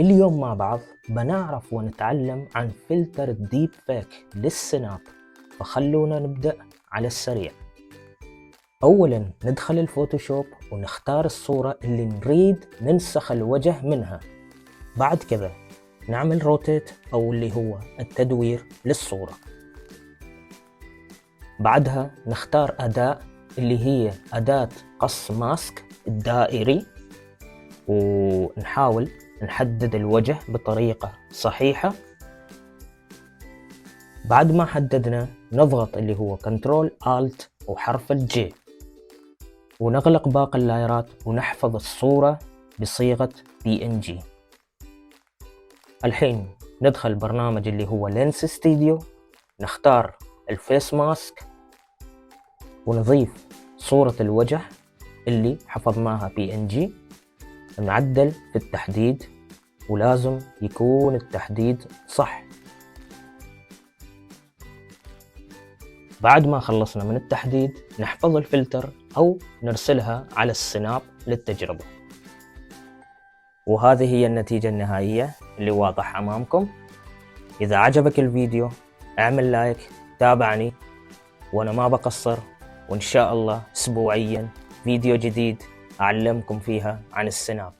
اليوم مع بعض بنعرف ونتعلم عن فلتر الديب فيك للسناب، فخلونا نبدأ على السريع. أولا ندخل الفوتوشوب ونختار الصورة اللي نريد ننسخ الوجه منها. بعد كذا نعمل روتيت أو اللي هو التدوير للصورة. بعدها نختار أداة اللي هي أداة قص ماسك الدائري، ونحاول نحدد الوجه بطريقة صحيحة. بعد ما حددنا نضغط اللي هو كنترول آلت وحرف الجي، ونغلق باقي اللايرات ونحفظ الصورة بصيغة PNG. الحين ندخل برنامج اللي هو لينس ستوديو، نختار الفيس ماسك ونضيف صورة الوجه اللي حفظناها PNG. نعدل في التحديد، ولازم يكون التحديد صح. بعد ما خلصنا من التحديد نحفظ الفلتر أو نرسلها على السناب للتجربة. وهذه هي النتيجة النهائية اللي واضح أمامكم. إذا عجبك الفيديو اعمل لايك، تابعني وأنا ما بقصر، وإن شاء الله أسبوعيا فيديو جديد أعلمكم فيها عن السناب.